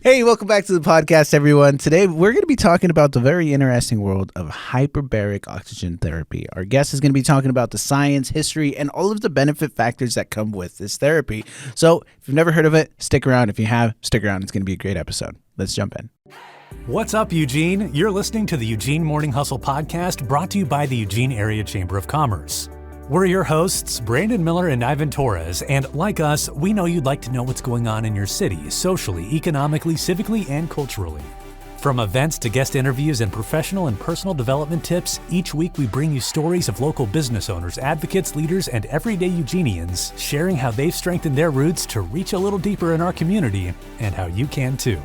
Hey, welcome back to the podcast, everyone. Today, we're going to be talking about the very interesting world of hyperbaric oxygen therapy. Our guest is going to be talking about the science, history, and all of the benefit factors that come with this therapy. So, if you've never heard of it, stick around. If you have, stick around. It's going to be a great episode. Let's jump in. What's up, Eugene? You're listening to the Eugene Morning Hustle podcast, brought to you by the Eugene Area Chamber of Commerce. We're your hosts, Brandon Miller and Ivan Torres, and like us, we know you'd like to know what's going on in your city, socially, economically, civically, and culturally. From events to guest interviews and professional and personal development tips, each week we bring you stories of local business owners, advocates, leaders, and everyday Eugenians sharing how they've strengthened their roots to reach a little deeper in our community, and how you can too.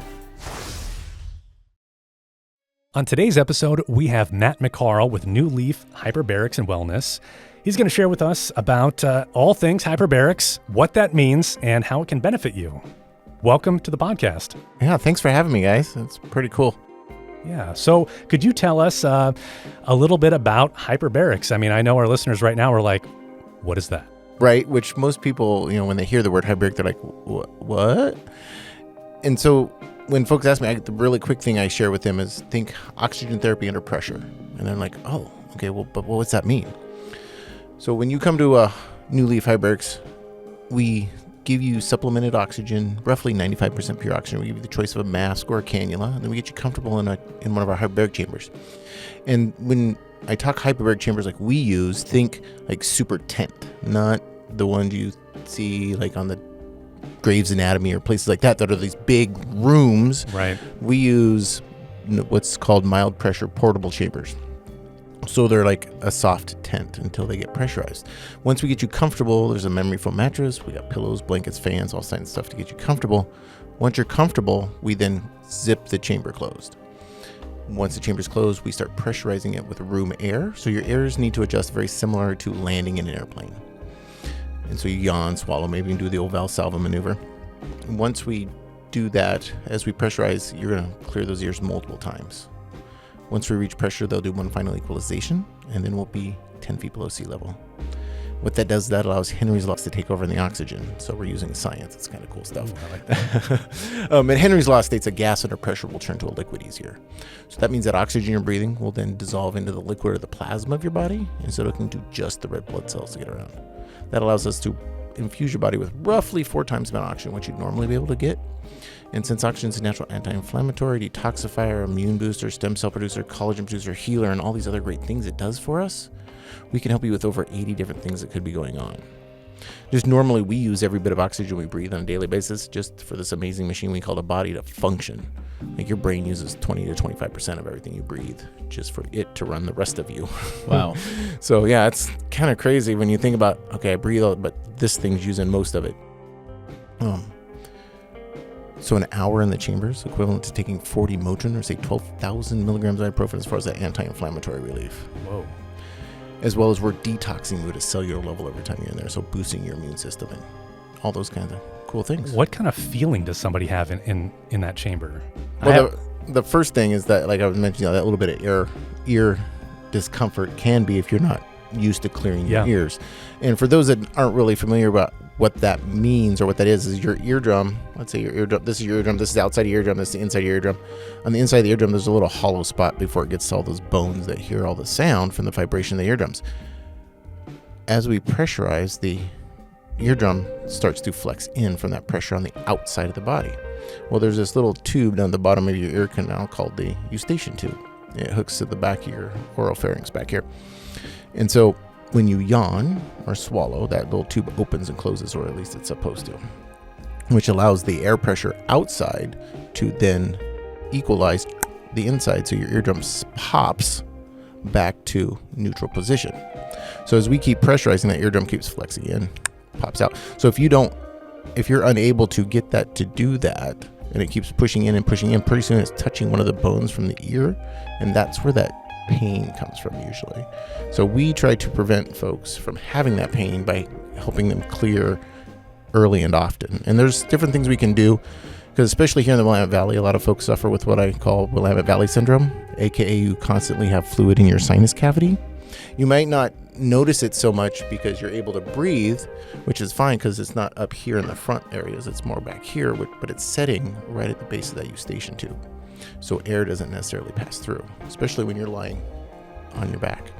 On today's episode, we have Matt McCarl with New Leaf Hyperbarics and Wellness. He's going to share with us about all things hyperbarics, what that means, and how it can benefit you. Welcome to the podcast. Yeah, thanks for having me, guys. It's pretty cool. Yeah, so could you tell us a little bit about hyperbarics? I mean, I know our listeners right now are like, what is that? Right, which most people, when they hear the word hyperbaric, they're like, what? And so when folks ask me, the really quick thing I share with them is think oxygen therapy under pressure. And they're like, oh, okay, well, but what's that mean? So when you come to a New Leaf Hyperbarics, we give you supplemented oxygen, roughly 95% pure oxygen. We give you the choice of a mask or a cannula, and then we get you comfortable in one of our hyperbaric chambers. And when I talk hyperbaric chambers like we use, think like super tent, not the ones you see like on the Graves Anatomy or places like that are these big rooms. Right. We use what's called mild pressure portable chambers. So they're like a soft tent until they get pressurized. Once we get you comfortable, there's a memory foam mattress. We got pillows, blankets, fans, all kinds of stuff to get you comfortable. Once you're comfortable, we then zip the chamber closed. Once the chamber's closed, we start pressurizing it with room air. So your airs need to adjust very similar to landing in an airplane. And so you yawn, swallow, maybe you can do the old Valsalva maneuver. And once we do that, as we pressurize, you're going to clear those ears multiple times. Once we reach pressure, they'll do one final equalization, and then we'll be 10 feet below sea level. What that does, that allows Henry's laws to take over in the oxygen. So we're using science. It's kind of cool stuff. Ooh, I like that. And Henry's law states that gas under pressure will turn to a liquid easier. So that means that oxygen you're breathing will then dissolve into the liquid or the plasma of your body, instead of looking to just the red blood cells to get around. That allows us to infuse your body with roughly 4 times the amount of oxygen what you'd normally be able to get. And since oxygen is a natural anti-inflammatory, detoxifier, immune booster, stem cell producer, collagen producer, healer, and all these other great things it does for us, we can help you with over 80 different things that could be going on. Just normally we use every bit of oxygen we breathe on a daily basis just for this amazing machine we call the body to function. Like your brain uses 20 to 25% of everything you breathe just for it to run the rest of you. Wow. So yeah, it's kind of crazy when you think about, okay, I breathe out, but this thing's using most of it. So an hour in the chamber is equivalent to taking 40 Motrin or say 12,000 milligrams of ibuprofen as far as that anti-inflammatory relief. Whoa. As well as we're detoxing you at a cellular level every time you're in there, so boosting your immune system and all those kinds of cool things. What kind of feeling does somebody have in that chamber? Well, the first thing is that, like I was mentioning, that little bit of ear discomfort can be if you're not used to clearing your ears. And for those that aren't really familiar about what that means or what that is your eardrum. Let's say your eardrum, this is your eardrum, this is the outside of your eardrum, this is the inside of your eardrum. On the inside of the eardrum, there's a little hollow spot before it gets to all those bones that hear all the sound from the vibration of the eardrums. As we pressurize, the eardrum starts to flex in from that pressure on the outside of the body. Well, there's this little tube down the bottom of your ear canal called the eustachian tube. It hooks to the back of your oropharynx back here. And so when you yawn or swallow, that little tube opens and closes, or at least it's supposed to, which allows the air pressure outside to then equalize the inside, so your eardrum pops back to neutral position. So as we keep pressurizing, that eardrum keeps flexing in, pops out. So if you're unable to get that to do that, and it keeps pushing in, pretty soon it's touching one of the bones from the ear, and that's where that pain comes from usually. So we try to prevent folks from having that pain by helping them clear early and often. And there's different things we can do, because especially here in the Willamette Valley, a lot of folks suffer with what I call Willamette Valley syndrome, aka you constantly have fluid in your sinus cavity. You might not notice it so much because you're able to breathe, which is fine because it's not up here in the front areas. It's more back here, but it's setting right at the base of that eustachian tube. So air doesn't necessarily pass through, especially when you're lying on your back.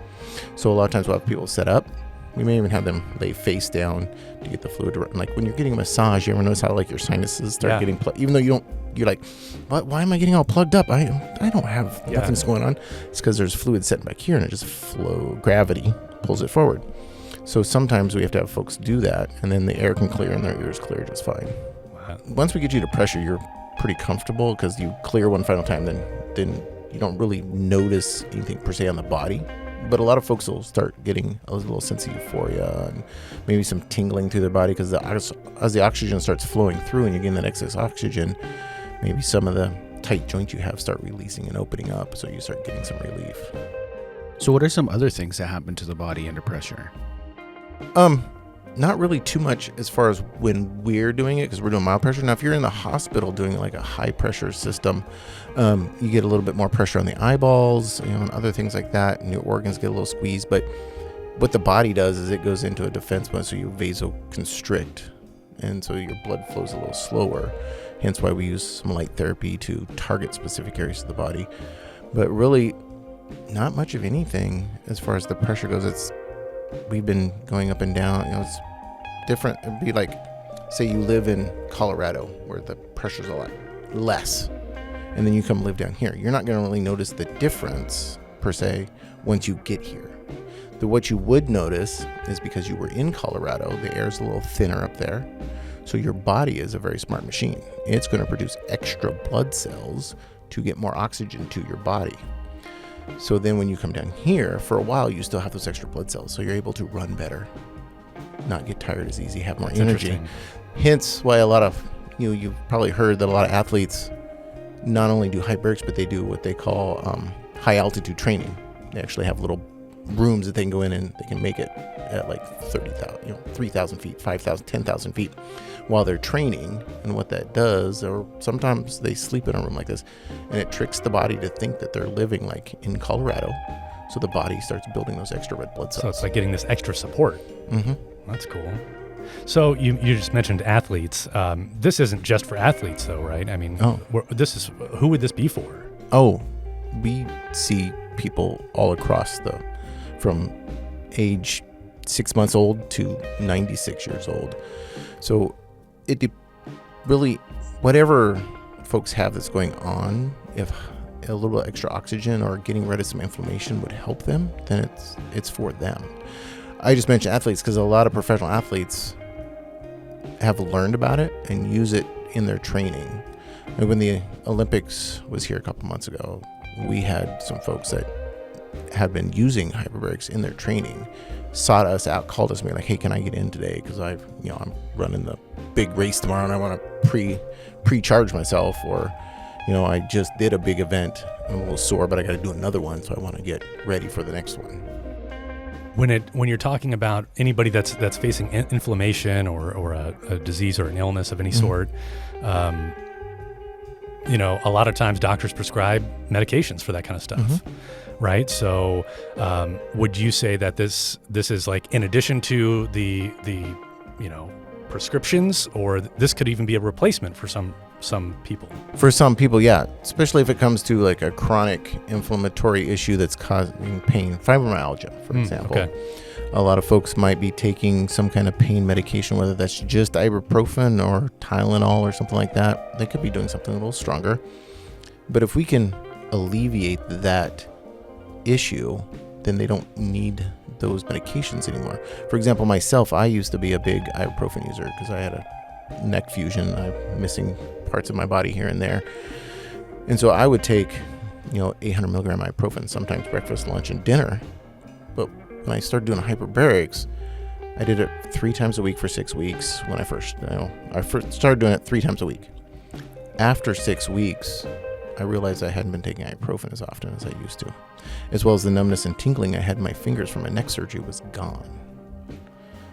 So a lot of times we'll have people set up. We may even have them lay face down to get the fluid to run. Like when you're getting a massage, you ever notice how like your sinuses start getting plugged? Even though you're like, why am I getting all plugged up? I don't have nothing's going on. It's because there's fluid sitting back here and it just gravity pulls it forward. So sometimes we have to have folks do that, and then the air can clear and their ears clear just fine. Wow. Once we get you to pressure, you're pretty comfortable because you clear one final time, then you don't really notice anything per se on the body. But a lot of folks will start getting a little sense of euphoria and maybe some tingling through their body because as the oxygen starts flowing through and you're getting that excess oxygen, maybe some of the tight joints you have start releasing and opening up, so you start getting some relief. So what are some other things that happen to the body under pressure? Not really too much as far as when we're doing it, because we're doing mild pressure. Now, if you're in the hospital doing like a high pressure system, you get a little bit more pressure on the eyeballs, and other things like that, and your organs get a little squeezed. But what the body does is it goes into a defense mode, so you vasoconstrict, and so your blood flows a little slower. Hence why we use some light therapy to target specific areas of the body. But really, not much of anything as far as the pressure goes. We've been going up and down. It's different. It'd be like, say you live in Colorado where the pressure's a lot less, and then you come live down here. You're not going to really notice the difference per se once you get here. What you would notice is because you were in Colorado, the air's a little thinner up there. So your body is a very smart machine. It's going to produce extra blood cells to get more oxygen to your body. So then when you come down here, for a while, you still have those extra blood cells. So you're able to run better, not get tired as easy, have more energy. Hence why a lot of, you've probably heard that a lot of athletes not only do hyperbarics, but they do what they call high altitude training. They actually have little rooms that they can go in and they can make it at like 30,000, 3,000 feet, 5,000, 10,000 feet while they're training. And what that does, or sometimes they sleep in a room like this, and it tricks the body to think that they're living like in Colorado. So the body starts building those extra red blood cells. So it's like getting this extra support. Mm-hmm. That's cool. So you just mentioned athletes. This isn't just for athletes though, right? I mean, who would this be for? Oh, we see people all across from age 6 months old to 96 years old. So really, whatever folks have that's going on, if a little extra oxygen or getting rid of some inflammation would help them, then it's for them. I just mentioned athletes because a lot of professional athletes have learned about it and use it in their training. And when the Olympics was here a couple months ago, we had some folks that had been using hyperbarics in their training, sought us out, called us, and be like, "Hey, can I get in today? Because I'm running the big race tomorrow, and I want to pre-charge myself, or I just did a big event, I'm a little sore, but I got to do another one, so I want to get ready for the next one." When you're talking about anybody that's facing inflammation or a disease or an illness of any sort, a lot of times doctors prescribe medications for that kind of stuff, right? So would you say that this is like in addition to the prescriptions, or this could even be a replacement for some people? For some people, yeah, especially if it comes to like a chronic inflammatory issue that's causing pain, fibromyalgia, for example. Okay. A lot of folks might be taking some kind of pain medication, whether that's just ibuprofen or Tylenol or something like that. They could be doing something a little stronger. But if we can alleviate that issue, then they don't need those medications anymore. For example, myself, I used to be a big ibuprofen user because I had a neck fusion. I'm missing parts of my body here and there. And so I would take, 800 milligram ibuprofen, sometimes breakfast, lunch, and dinner. But when I started doing hyperbarics, I did it 3 times a week for 6 weeks. When I first started doing it 3 times a week. After 6 weeks, I realized I hadn't been taking ibuprofen as often as I used to, as well as the numbness and tingling I had in my fingers from my neck surgery was gone.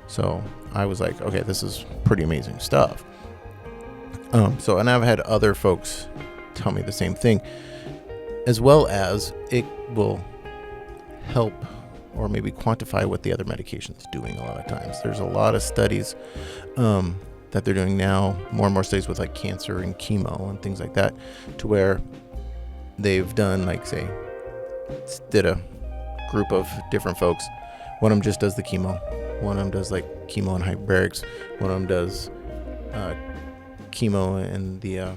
So I was like, okay, this is pretty amazing stuff. And I've had other folks tell me the same thing, as well as it will help or maybe quantify what the other medication's doing a lot of times. There's a lot of studies that they're doing now, more and more studies with like cancer and chemo and things like that, to where they've done, like, say, did a group of different folks. One of them just does the chemo. One of them does like chemo and hyperbarics. One of them does chemo and the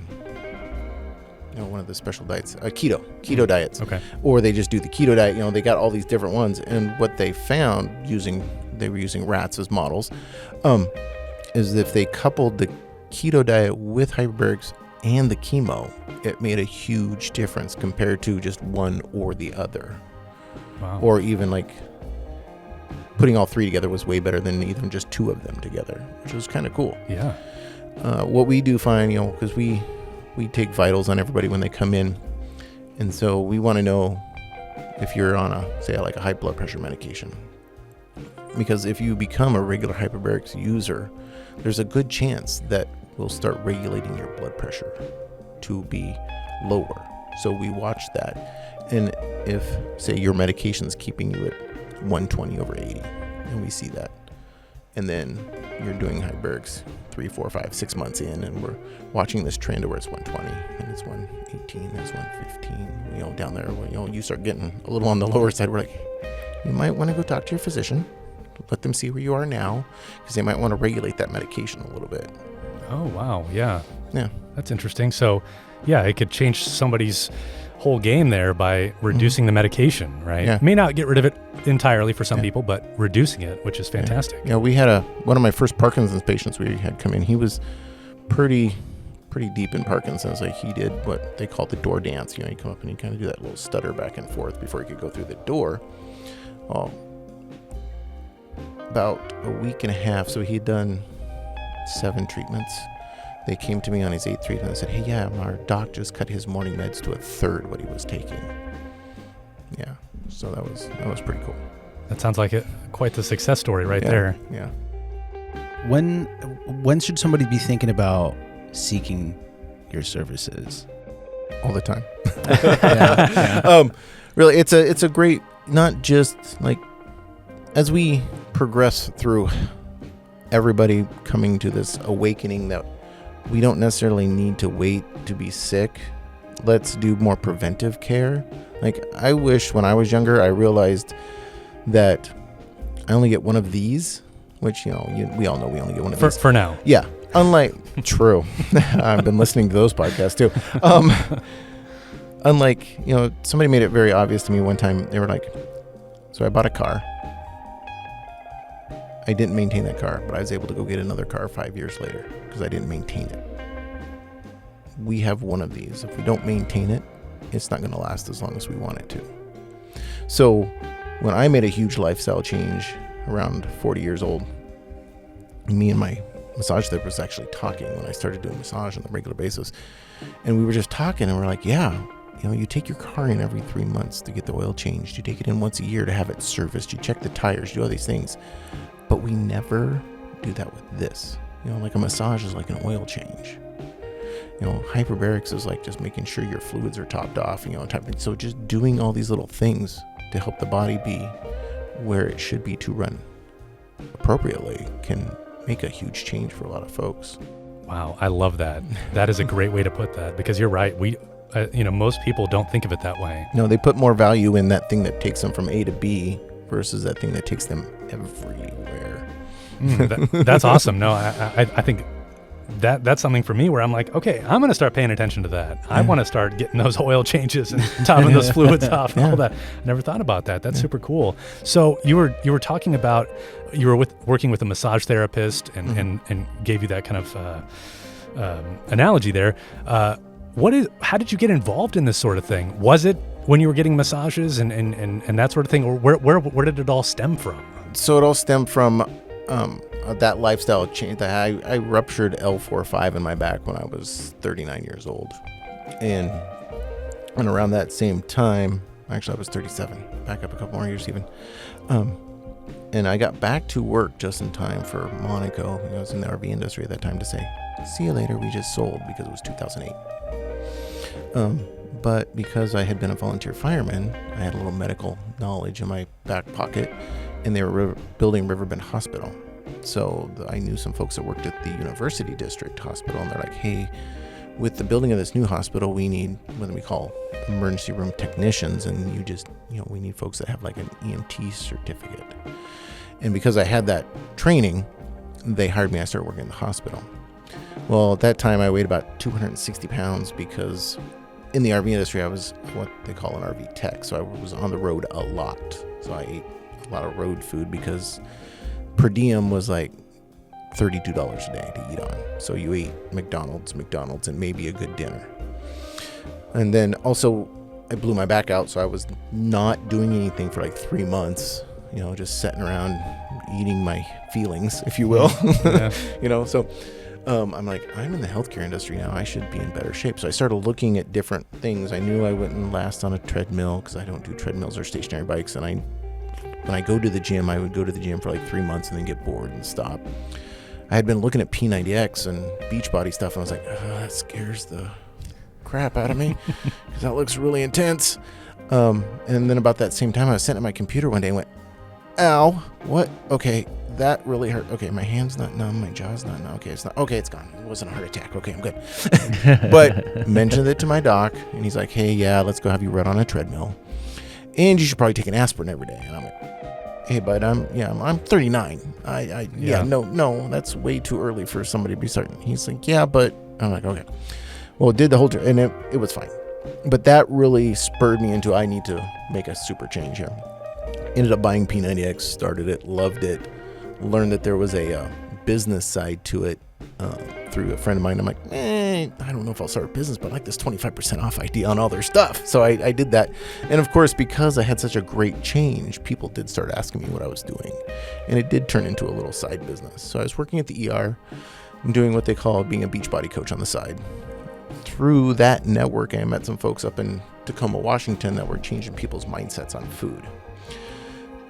one of the special diets, keto diets. Okay. Or they just do the keto diet. They got all these different ones, and what they found they were using rats as models, is if they coupled the keto diet with hyperbarics and the chemo, it made a huge difference compared to just one or the other. Wow. Or even like putting all three together was way better than even just two of them together, which was kind of cool. Yeah. What we do find, because we take vitals on everybody when they come in, and so we want to know if you're on a high blood pressure medication, because if you become a regular hyperbarics user, there's a good chance that we'll start regulating your blood pressure to be lower. So we watch that, and if, say, your medication is keeping you at 120 over 80, and we see that, and then you're doing hyperbarics 3, 4, 5, 6 months in, and we're watching this trend where it's 120 and it's 118, it's 115, down there, you start getting a little on the lower side. We're like, you might want to go talk to your physician, let them see where you are now, because they might want to regulate that medication a little bit. Oh, wow. Yeah. Yeah. That's interesting. So, yeah, it could change somebody's whole game there by reducing the medication, right? Yeah. May not get rid of it entirely for some people, but reducing it, which is fantastic. Yeah, we had one of my first Parkinson's patients we had come in. He was pretty deep in Parkinson's. Like, he did what they call the door dance. You come up and you kind of do that little stutter back and forth before he could go through the door. Well, about a week and a half, so he'd done 7 treatments. They came to me on his 8th treatment and said, hey, yeah, our doc just cut his morning meds to a third what he was taking. Yeah, so that was pretty cool. That sounds like quite the success story right there. Yeah. When should somebody be thinking about seeking your services? All the time. Yeah. Really, it's a great, not just like, as we progress through everybody coming to this awakening that we don't necessarily need to wait to be sick. Let's do more preventive care. Like, I wish when I was younger, I realized that I only get one of these, which, we all know we only get one of these. For now. Yeah. Unlike, true. I've been listening to those podcasts too. Unlike, somebody made it very obvious to me one time. They were like, so I bought a car. I didn't maintain that car, but I was able to go get another car 5 years later because I didn't maintain it. We have one of these. If we don't maintain it, it's not going to last as long as we want it to. So when I made a huge lifestyle change around 40 years old, me and my massage therapist was actually talking when I started doing massage on a regular basis. And we were just talking, and we're like, yeah, you take your car in every 3 months to get the oil changed. You take it in once a year to have it serviced. You check the tires, you do all these things. But we never do that with this. Like a massage is like an oil change. Hyperbarics is like just making sure your fluids are topped off, So just doing all these little things to help the body be where it should be to run appropriately can make a huge change for a lot of folks. Wow, I love that. That is a great way to put that, because you're right. We, most people don't think of it that way. No, they put more value in that thing that takes them from A to B versus that thing that takes them everywhere. That's awesome. No, I think that's something for me where I'm like, okay, I'm going to start paying attention to that. I want to start getting those oil changes and topping those fluids off and all that. Never thought about that. That's super cool. So you were talking about, you were working with a massage therapist and gave you that kind of analogy there. How did you get involved in this sort of thing? Was it when you were getting massages and that sort of thing, or where did it all stem from? So it all stemmed from that lifestyle change. That I ruptured L4-5 in my back when I was 39 years old, and around that same time, actually I was 37. Back up a couple more years even, and I got back to work just in time for Monaco. I was in the RV industry at that time to say, "See you later. We just sold," because it was 2008. But because I had been a volunteer fireman, I had a little medical knowledge in my back pocket, and they were building Riverbend Hospital. So I knew some folks that worked at the University District Hospital, and they're like, hey, with the building of this new hospital, we need what we call emergency room technicians, and we need folks that have like an EMT certificate. And because I had that training, they hired me. I started working in the hospital. Well, at that time, I weighed about 260 pounds because in the RV industry, I was what they call an RV tech. So I was on the road a lot. So I ate a lot of road food because per diem was like $32 a day to eat on. So you ate McDonald's, and maybe a good dinner. And then also, I blew my back out, so I was not doing anything for like 3 months, just sitting around eating my feelings, if you will. Yeah. So I'm like, I'm in the healthcare industry now. I should be in better shape. So I started looking at different things. I knew I wouldn't last on a treadmill because I don't do treadmills or stationary bikes. And when I go to the gym, I would go to the gym for like 3 months and then get bored and stop. I had been looking at P90X and Beachbody stuff, and I was like, that scares the crap out of me because that looks really intense. And then about that same time, I was sitting at my computer one day and went, ow, what? Okay, that really hurt. Okay, my hand's not numb, my jaw's not numb. Okay, it's not. Okay, it's gone. It wasn't a heart attack. Okay, I'm good. But mentioned it to my doc, and he's like, hey, yeah, let's go have you run on a treadmill, and you should probably take an aspirin every day. And I'm like, hey, bud, I'm 39. No, that's way too early for somebody to be starting. He's like, yeah, but I'm like, okay. Well, it did the whole and it was fine. But that really spurred me into I need to make a super change here. Ended up buying P90X, started it, loved it, learned that there was a business side to it through a friend of mine. I'm like, I don't know if I'll start a business, but I like this 25% off idea on all their stuff. So I did that. And of course, because I had such a great change, people did start asking me what I was doing. And it did turn into a little side business. So I was working at the ER and doing what they call being a Beachbody coach on the side. Through that network, I met some folks up in Tacoma, Washington that were changing people's mindsets on food.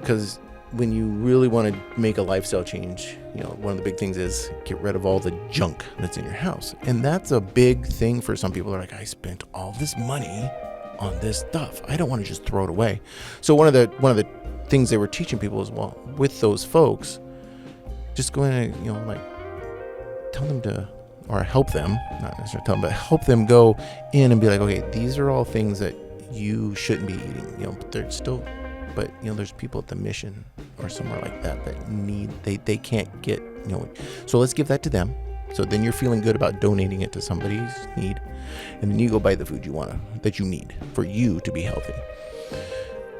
Because when you really want to make a lifestyle change, one of the big things is get rid of all the junk that's in your house. And that's a big thing for some people. They're like, I spent all this money on this stuff. I don't want to just throw it away. So one of the things they were teaching people is, well, with those folks, just go in and, tell them to, or help them, not necessarily tell them, but help them go in and be like, okay, these are all things that you shouldn't be eating, but they're still, there's people at the Mission or somewhere like that need, they can't get, so let's give that to them. So then you're feeling good about donating it to somebody's need. And then you go buy the food that you need for you to be healthy.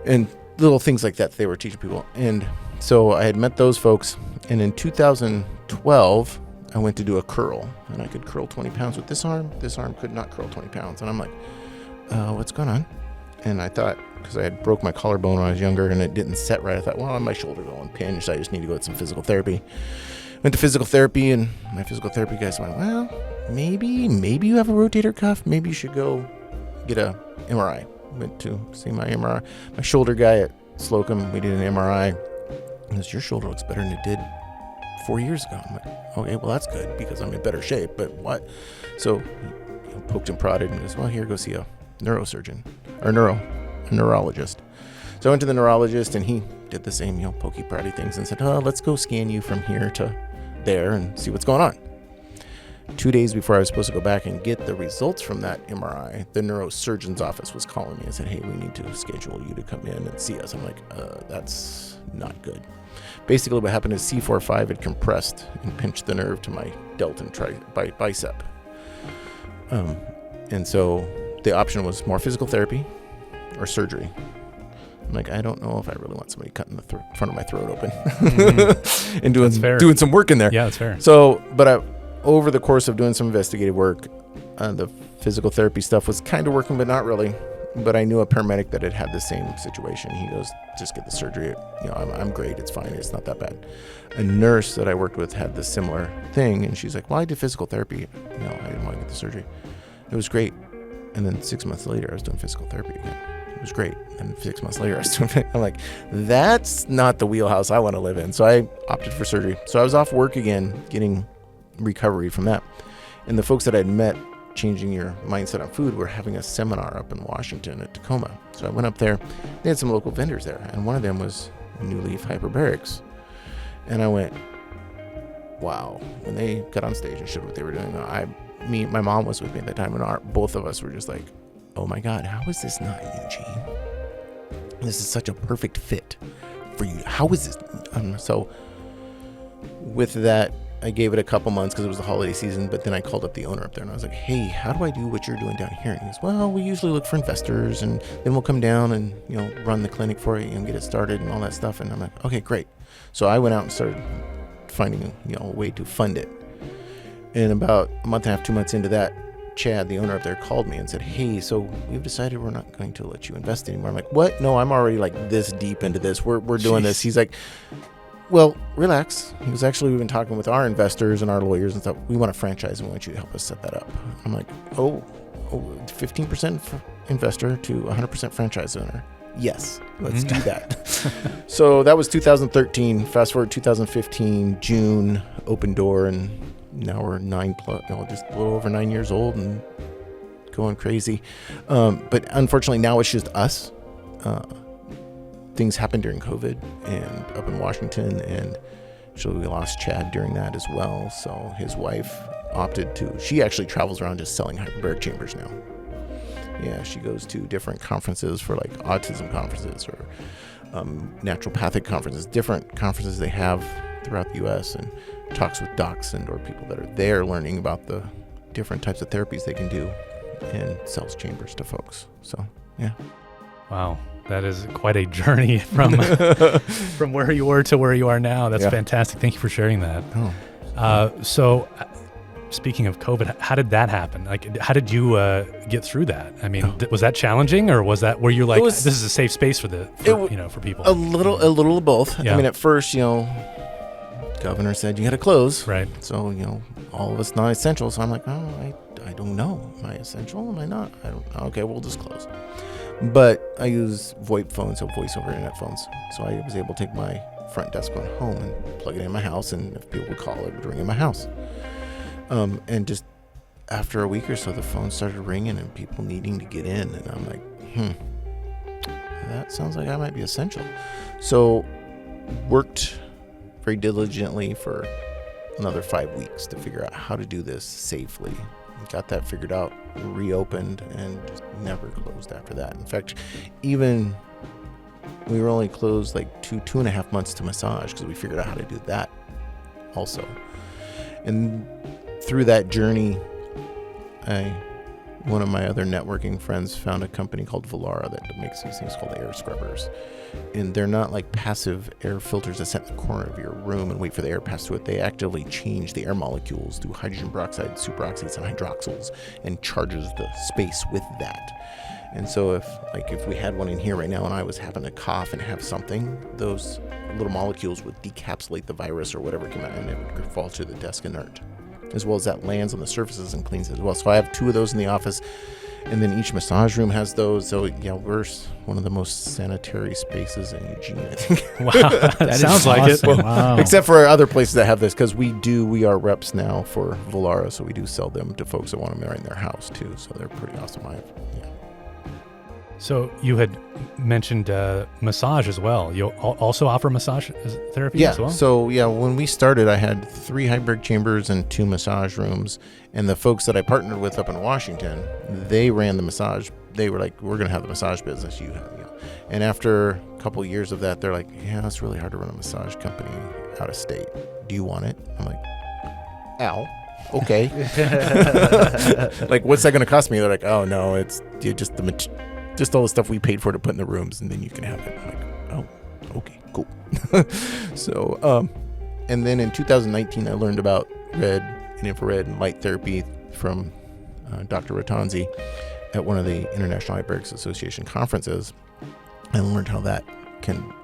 And little things like that they were teaching people. And so I had met those folks. And in 2012, I went to do a curl, and I could curl 20 pounds with this arm. This arm could not curl 20 pounds. And I'm like, what's going on? And I thought, because I had broke my collarbone when I was younger and it didn't set right, I thought, well, my shoulder's all impinged, so I just need to go get some physical therapy. Went to physical therapy, and my physical therapy guys went, well, maybe you have a rotator cuff. Maybe you should go get a MRI. Went to see my MRI. My shoulder guy at Slocum, we did an MRI. He goes, your shoulder looks better than it did 4 years ago. I'm like, okay, well, that's good because I'm in better shape, but what? So he poked and prodded and goes, well, here, go see a neurosurgeon or a neurologist. So I went to the neurologist, and he did the same, pokey proddy things and said, let's go scan you from here to there and see what's going on. 2 days before I was supposed to go back and get the results from that MRI, the neurosurgeon's office was calling me and said, hey, we need to schedule you to come in and see us. I'm like, that's not good. Basically what happened is C4-5 had compressed and pinched the nerve to my delta and bicep. And so the option was more physical therapy or surgery. I'm like, I don't know if I really want somebody cutting the front of my throat open and doing some work in there. Yeah, that's fair. So, but over the course of doing some investigative work, the physical therapy stuff was kind of working, but not really. But I knew a paramedic that had the same situation. He goes, just get the surgery. I'm great. It's fine. It's not that bad. A nurse that I worked with had the similar thing, and she's like, well, I did physical therapy. I didn't want to get the surgery. It was great. And then 6 months later, I was doing physical therapy again. It was great. And 6 months later, I was doing it. I'm like, that's not the wheelhouse I want to live in. So I opted for surgery. So I was off work again, getting recovery from that. And the folks that I'd met changing your mindset on food, we're having a seminar up in Washington at Tacoma. So I went up there. They had some local vendors there, and one of them was New Leaf Hyperbarics. And I went, wow. When they got on stage and showed what they were doing, my mom was with me at that time, and both of us were just like, oh my God, how is this not Eugene? This is such a perfect fit for you. How is this? So with that, I gave it a couple months because it was the holiday season, but then I called up the owner up there and I was like, hey, how do I do what you're doing down here? And he goes, well, we usually look for investors and then we'll come down and, run the clinic for you and get it started and all that stuff. And I'm like, okay, great. So I went out and started finding, a way to fund it. And about a month and a half, 2 months into that, Chad, the owner up there, called me and said, hey, so we've decided we're not going to let you invest anymore. I'm like, what? No, I'm already like this deep into this. We're doing this. He's like, well, relax. He was actually, we've been talking with our investors and our lawyers and stuff. We want a franchise and we want you to help us set that up. I'm like, 15% investor to 100% franchise owner. Yes, let's do that. So that was 2013. Fast forward 2015, June, open door, and now we're just a little over 9 years old and going crazy. But unfortunately, now it's just us. Things happened during COVID and up in Washington, and actually we lost Chad during that as well. So his wife she actually travels around just selling hyperbaric chambers now. Yeah, she goes to different conferences for like autism conferences or naturopathic conferences, different conferences they have throughout the U.S. and talks with docs or people that are there learning about the different types of therapies they can do and sells chambers to folks. So, yeah. Wow. That is quite a journey from from where you were to where you are now. That's fantastic. Thank you for sharing that. So speaking of COVID, how did that happen? Like, how did you get through that? I mean, was that challenging, or were you like, this is a safe space for people? A little of both. Yeah. I mean, at first, governor said you had to close. Right. So, all of us non-essential. So I'm like, I don't know. Am I essential? Am I not? I don't know. Okay, we'll just close. But I use VoIP phones, so voice over internet phones. So I was able to take my front desk phone home and plug it in my house. And if people would call, it would ring in my house. And just after a week or so, the phone started ringing and people needing to get in. And I'm like, that sounds like I might be essential. So worked very diligently for another 5 weeks to figure out how to do this safely. Got that figured out, reopened, and just never closed after that. In fact, even we were only closed like 2.5 months to massage because we figured out how to do that also. And through that journey, one of my other networking friends found a company called Volara that makes these things called air scrubbers. And they're not like passive air filters that sit in the corner of your room and wait for the air to pass through it. They actively change the air molecules to hydrogen peroxide, superoxides, and hydroxyls, and charges the space with that. And so if we had one in here right now and I was having a cough and have something, those little molecules would decapsulate the virus or whatever came out, and it would fall to the desk inert, as well as that lands on the surfaces and cleans it as well. So I have 2 of those in the office, and then each massage room has those. So yeah, we're one of the most sanitary spaces in Eugene, I think. Wow, that sounds like awesome. it. Well, wow. Except for other places that have this, because we are reps now for Volara, so we do sell them to folks that want them right in their house too. So they're pretty awesome. So you had mentioned massage as well. You also offer massage therapy as well? So when we started, I had 3 Hyperbaric chambers and 2 massage rooms. And the folks that I partnered with up in Washington, they ran the massage. They were like, we're going to have the massage business. And after a couple years of that, they're like, yeah, it's really hard to run a massage company out of state. Do you want it? I'm like, ow. Okay. Like, what's that going to cost me? They're like, oh, no, it's just all the stuff we paid for to put in the rooms, and then you can have it. I'm like, oh, okay, cool. So, and then in 2019, I learned about red and infrared and light therapy from Dr. Ratanzi at one of the International Hyperbarics Association conferences. I learned how that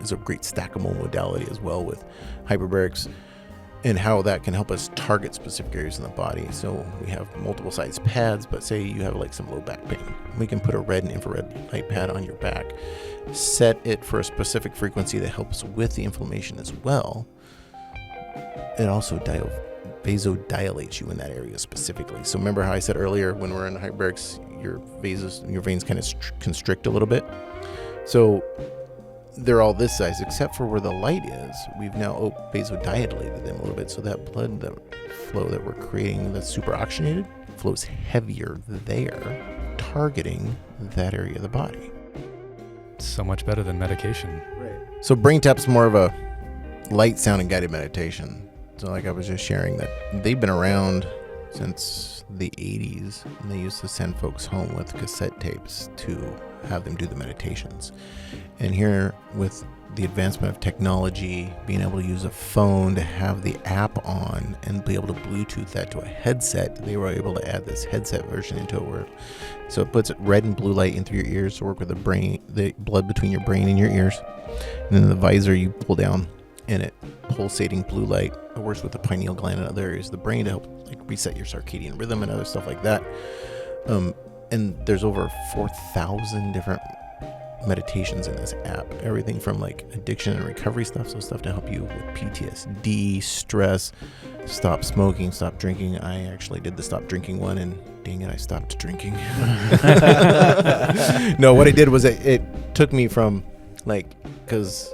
is a great stackable modality as well with hyperbarics, and how that can help us target specific areas in the body. So we have multiple size pads, but say you have like some low back pain. We can put a red and infrared light pad on your back, set it for a specific frequency that helps with the inflammation as well. It also vasodilates you in that area specifically. So remember how I said earlier, when we're in hyperbarics, your veins kind of constrict a little bit. So they're all this size, except for where the light is. We've now vasodilated them a little bit, so that blood flow that we're creating that's super oxygenated flows heavier there, targeting that area of the body. So much better than medication. Right. So brain tap's more of a light sound and guided meditation. So like I was just sharing that they've been around since the 80s, and they used to send folks home with cassette tapes to have them do the meditations. And here with the advancement of technology, being able to use a phone to have the app on and be able to Bluetooth that to a headset, they were able to add this headset version into it so it puts red and blue light in through your ears to work with the blood between your brain and your ears. And then the visor you pull down, and it pulsating blue light. It works with the pineal gland and other areas of the brain to help like reset your circadian rhythm and other stuff like that. And there's over 4,000 different meditations in this app. Everything from like addiction and recovery stuff, so stuff to help you with PTSD, stress, stop smoking, stop drinking. I actually did the stop drinking one, and dang it, I stopped drinking. No, what I did was it took me from like, because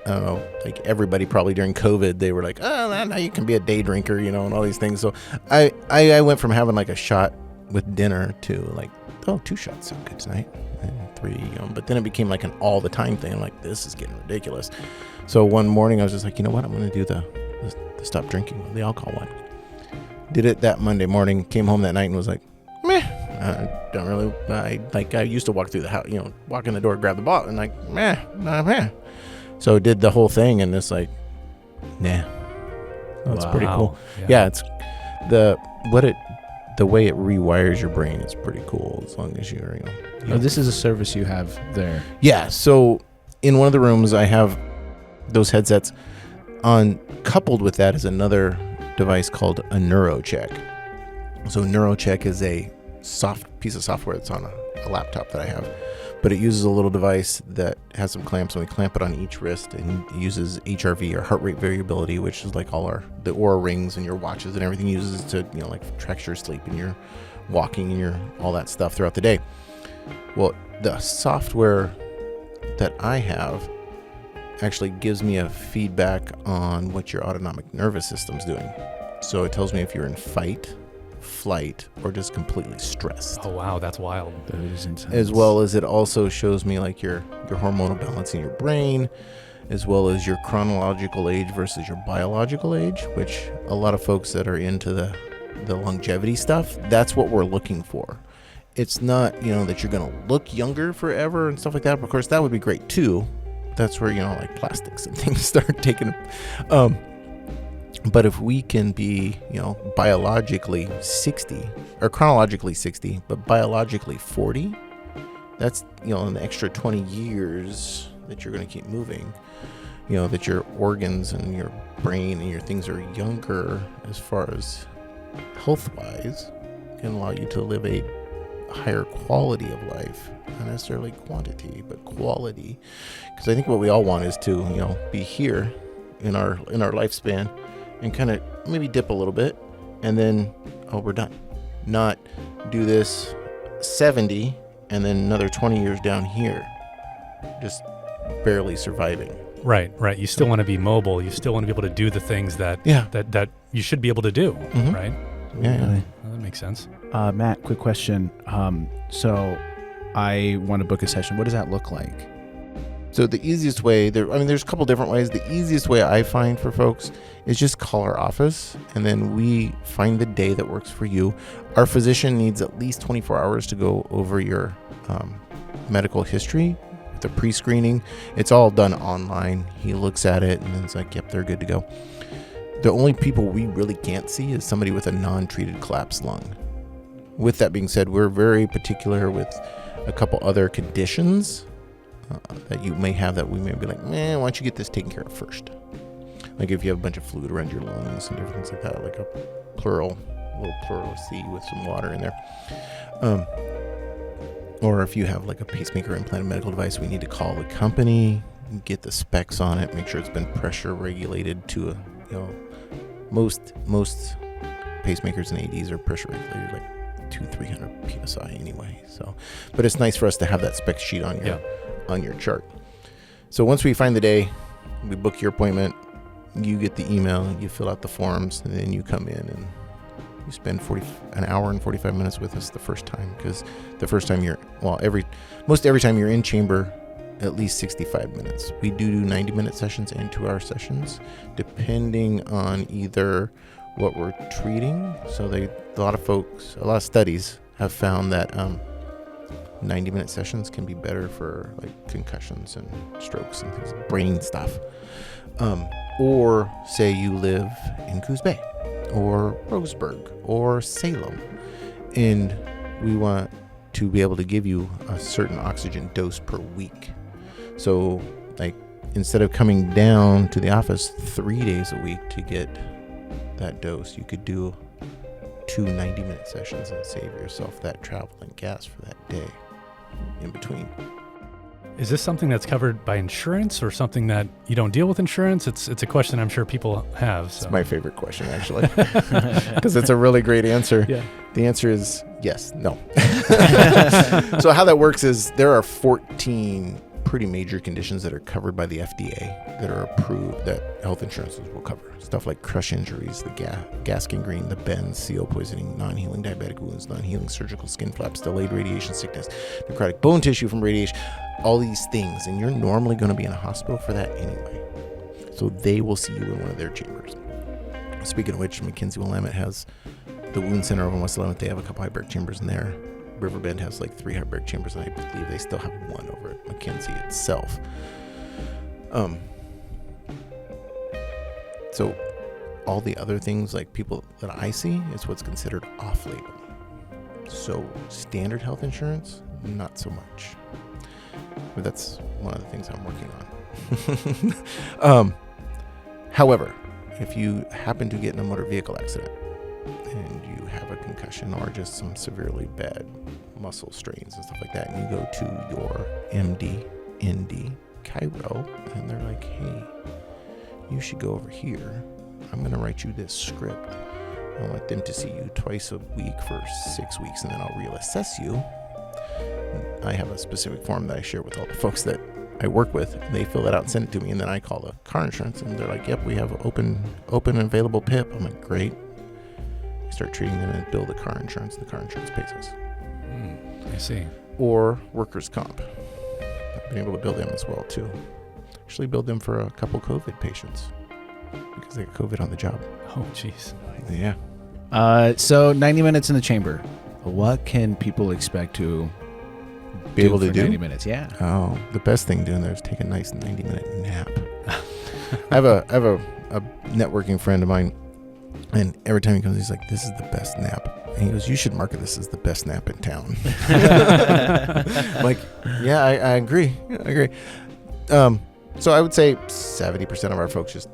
I don't know, like everybody probably during COVID, they were like, oh, now you can be a day drinker, you know, and all these things. So I went from having like a shot with dinner to like, oh, 2 shots sound good tonight, and 3, but then it became like an all the time thing. I'm like, this is getting ridiculous. So one morning I was just like, you know what, I'm going to do the stop drinking one, the alcohol one. Did it that Monday morning, came home that night and was like, meh, I don't really, I used to walk through the house, walk in the door, grab the bottle, and like, meh. So did the whole thing, and it's like, nah. That's pretty cool. Yeah, it's the way it rewires your brain is pretty cool, as long as you're, This is a service you have there. Yeah, so in one of the rooms I have those headsets on. Coupled with that is another device called a NeuroCheck. So NeuroCheck is a soft piece of software that's on a laptop that I have, but it uses a little device that has some clamps, and we clamp it on each wrist, and it uses HRV, or heart rate variability, which is like all the Oura rings and your watches and everything uses to, like tracks your sleep and your walking and your all that stuff throughout the day. Well, the software that I have actually gives me a feedback on what your autonomic nervous system's doing. So it tells me if you're in fight, flight, or just completely stressed. Oh wow, that's wild. That is intense. As well as it also shows me like your hormonal balance in your brain, as well as your chronological age versus your biological age, which a lot of folks that are into the longevity stuff, that's what we're looking for. It's not, that you're going to look younger forever and stuff like that. Of course, that would be great too. That's where, like plastics and things start taking. But if we can be, biologically 60 or chronologically 60, but biologically 40, that's, an extra 20 years that you're going to keep moving, that your organs and your brain and your things are younger as far as health-wise, can allow you to live a higher quality of life, not necessarily quantity, but quality. Because I think what we all want is to, be here in our lifespan and kind of maybe dip a little bit and then, we're done. Not do this 70 and then another 20 years down here, just barely surviving. Right. You still want to be mobile. You still want to be able to do the things that you should be able to do, mm-hmm. right? Yeah. Well, that makes sense. Matt, quick question. So I want to book a session. What does that look like? So the easiest way, there's a couple different ways. The easiest way I find for folks is just call our office, and then we find the day that works for you. Our physician needs at least 24 hours to go over your medical history, the pre-screening. It's all done online. He looks at it, and then it's like, yep, they're good to go. The only people we really can't see is somebody with a non-treated collapsed lung. With that being said, we're very particular with a couple other conditions that you may have that we may be like, why don't you get this taken care of first? Like if you have a bunch of fluid around your lungs and different things like that, like a little pleural C with some water in there. Or if you have like a pacemaker implanted medical device, we need to call the company, get the specs on it, make sure it's been pressure regulated to most pacemakers and ADs are pressure regulated like 200-300 psi anyway. So, but it's nice for us to have that spec sheet on your chart. So once we find the day, we book your appointment. You get the email, you fill out the forms, and then you come in and you spend an hour and 45 minutes with us the first time, because the first time every time you're in chamber, at least 65 minutes. We do 90-minute sessions and 2-hour sessions, depending on either what we're treating. So a lot of studies have found that 90-minute sessions can be better for like concussions and strokes and things, brain stuff. Or say you live in Coos Bay or Roseburg or Salem, and we want to be able to give you a certain oxygen dose per week. So like instead of coming down to the office 3 days a week to get that dose, you could do 2 90-minute sessions and save yourself that travel and gas for that day in between. Is this something that's covered by insurance or something that you don't deal with insurance? It's a question I'm sure people have. So. It's my favorite question, actually, because it's a really great answer. Yeah. The answer is yes, no. So how that works is there are 14 pretty major conditions that are covered by the FDA that are approved that health insurances will cover. Stuff like crush injuries, the gas gangrene, the bends, CO poisoning, non-healing diabetic wounds, non-healing surgical skin flaps, delayed radiation sickness, necrotic bone tissue from radiation, all these things. And you're normally going to be in a hospital for that anyway. So they will see you in one of their chambers. Speaking of which, McKinsey Willamette has the wound center over in West 11th. They have a couple hyperbaric chambers in there. Riverbend has like 3 hyperbaric chambers, and I believe they still have one over at McKinsey itself. So all the other things like people that I see is what's considered off-label. So standard health insurance, not so much. But that's one of the things I'm working on. However, if you happen to get in a motor vehicle accident and you have a concussion or just some severely bad muscle strains and stuff like that, and you go to your MD, ND, Chiro, and they're like, hey, you should go over here. I'm going to write you this script. I want them to see you twice a week for 6 weeks, and then I'll reassess you. I have a specific form that I share with all the folks that I work with. They fill that out and send it to me, and then I call the car insurance, and they're like, yep, we have open and available PIP. I'm like, great. I start treating them and bill the car insurance. The car insurance pays us. I see. Or workers' comp. I've been able to bill them as well, too. Actually billed them for a couple COVID patients because they got COVID on the job. Oh, jeez. Yeah. So 90 minutes in the chamber. What can people expect to be able to do 90 minutes? Yeah. Oh, the best thing doing there is take a nice 90-minute nap. I have a networking friend of mine, and every time he comes, he's like, this is the best nap. And he goes, you should market this as the best nap in town. I'm like, yeah, I agree. I agree. So I would say 70% of our folks just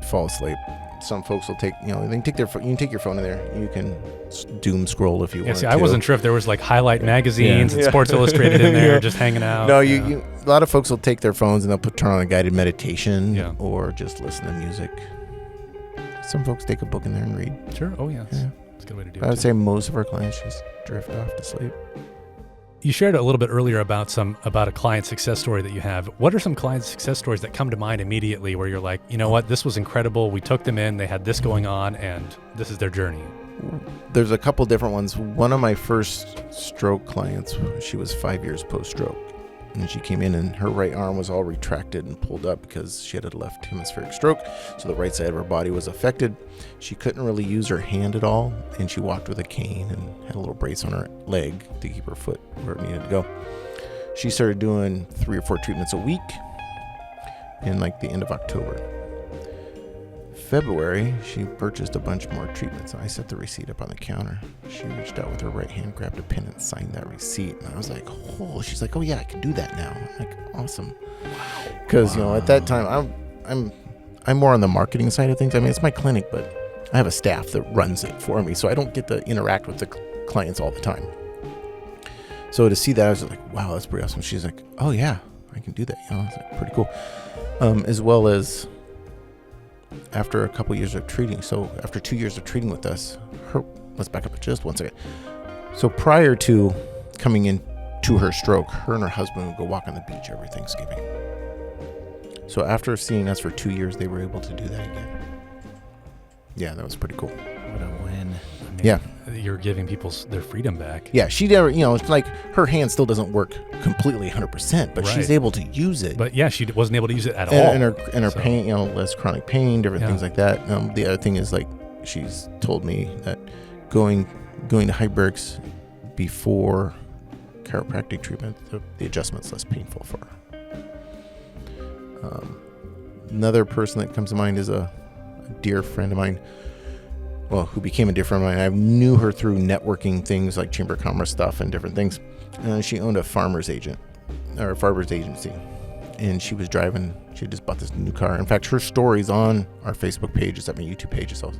fall asleep. Some folks will take, they can take you can take your phone in there. You can doom scroll if you want to. I wasn't sure if there was like highlight magazines and Sports Illustrated in there just hanging out. No, a lot of folks will take their phones and they'll turn on a guided meditation or just listen to music. Some folks take a book in there and read. Sure. Oh, yeah. That's a good way to do it. I would say most of our clients just drift off to sleep. You shared a little bit earlier about a client success story that you have. What are some client success stories that come to mind immediately where you're like, you know what, this was incredible. We took them in, they had this going on, and this is their journey? There's a couple different ones. One of my first stroke clients, she was 5 years post-stroke. And she came in and her right arm was all retracted and pulled up because she had a left hemispheric stroke. So the right side of her body was affected. She couldn't really use her hand at all. And she walked with a cane and had a little brace on her leg to keep her foot where it needed to go. She started doing 3 or 4 treatments a week in like the end of October. February, she purchased a bunch more treatments. I set the receipt up on the counter. She reached out with her right hand, grabbed a pen, and signed that receipt. And I was like, "Oh!" She's like, "Oh yeah, I can do that now." I'm like, "Awesome!" Because at that time, I'm more on the marketing side of things. I mean, it's my clinic, but I have a staff that runs it for me, so I don't get to interact with the clients all the time. So to see that, I was like, "Wow, that's pretty awesome." She's like, "Oh yeah, I can do that." It's like pretty cool. As well as after a couple years of treating, so after 2 years of treating with us, let's back up just 1 second. So prior to coming into her stroke, her and her husband would go walk on the beach every Thanksgiving. So after seeing us for 2 years, they were able to do that again. Yeah, that was pretty cool. What a win. I mean, Yeah. You're giving people their freedom back. Yeah, she never, it's like her hand still doesn't work completely 100%, but she's able to use it. But yeah, she wasn't able to use it at all. And her pain, less chronic pain, different things like that. The other thing is, like, she's told me that going to Hyperbarics before chiropractic treatment, the adjustment's less painful for her. Another person that comes to mind is a dear friend of mine, who became a dear friend of mine. I knew her through networking things like Chamber of Commerce stuff and different things. She owned a farmer's agency, and she was driving. She just bought this new car. In fact, her story's on our Facebook page. It's at my YouTube page. It's all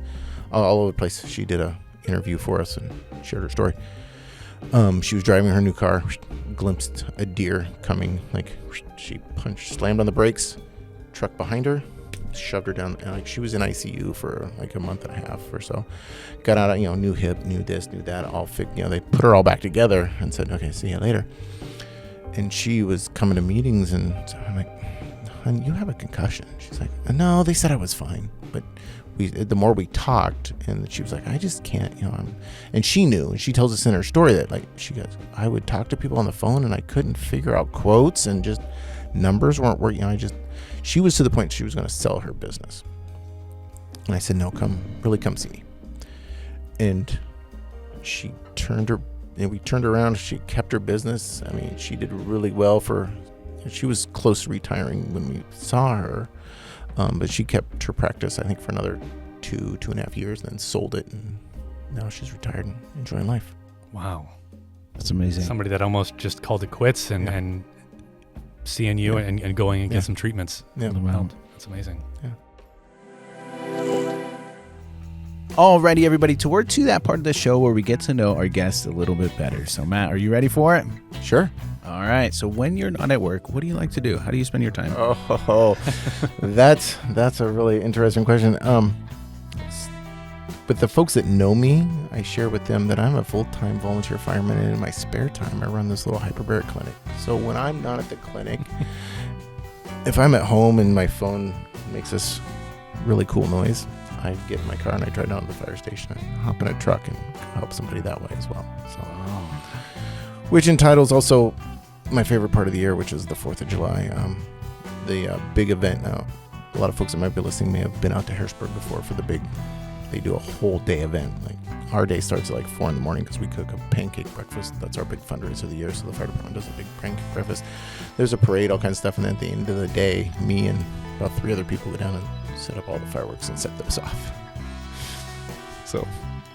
over the place. She did a interview for us and shared her story. She was driving her new car, glimpsed a deer coming. Like, she slammed on the brakes, truck behind her, shoved her down, and like she was in ICU for like a month and a half or so. Got out, new hip, new this, new that, all fixed. They put her all back together and said, "Okay, see you later." And she was coming to meetings, and so I'm like, "Hon, you have a concussion." She's like, "No, they said I was fine." But the more we talked, and she was like, "I just can't, and she knew, and she tells us in her story that, like, she goes, "I would talk to people on the phone, and I couldn't figure out quotes, and just numbers weren't working. She was to the point she was going to sell her business." And I said, "No, come see me." And we turned her around. She kept her business. I mean, she did really well she was close to retiring when we saw her. But she kept her practice, I think, for another 2.5 years, and then sold it. And now she's retired and enjoying life. Wow. That's amazing. Somebody that almost just called it quits and seeing you and going and get some treatments. Yeah. Wow. That's amazing. Yeah. Alrighty, everybody, we're to that part of the show where we get to know our guests a little bit better. So, Matt, are you ready for it? Sure. All right. So when you're not at work, what do you like to do? How do you spend your time? Oh, that's a really interesting question. But the folks that know me, I share with them that I'm a full-time volunteer fireman, and in my spare time, I run this little hyperbaric clinic. So when I'm not at the clinic, if I'm at home and my phone makes this really cool noise, I get in my car and I drive down to the fire station and hop in a truck and help somebody that way as well. So, which entitles also my favorite part of the year, which is the 4th of July. The big event. Now, a lot of folks that might be listening may have been out to Harrisburg before for they do a whole day event. Like, our day starts at like 4 a.m. because we cook a pancake breakfast. That's our big fundraiser of the year. So the fire department does a big pancake breakfast. There's a parade, all kinds of stuff. And then at the end of the day, me and about 3 other people go down and set up all the fireworks and set those off. So,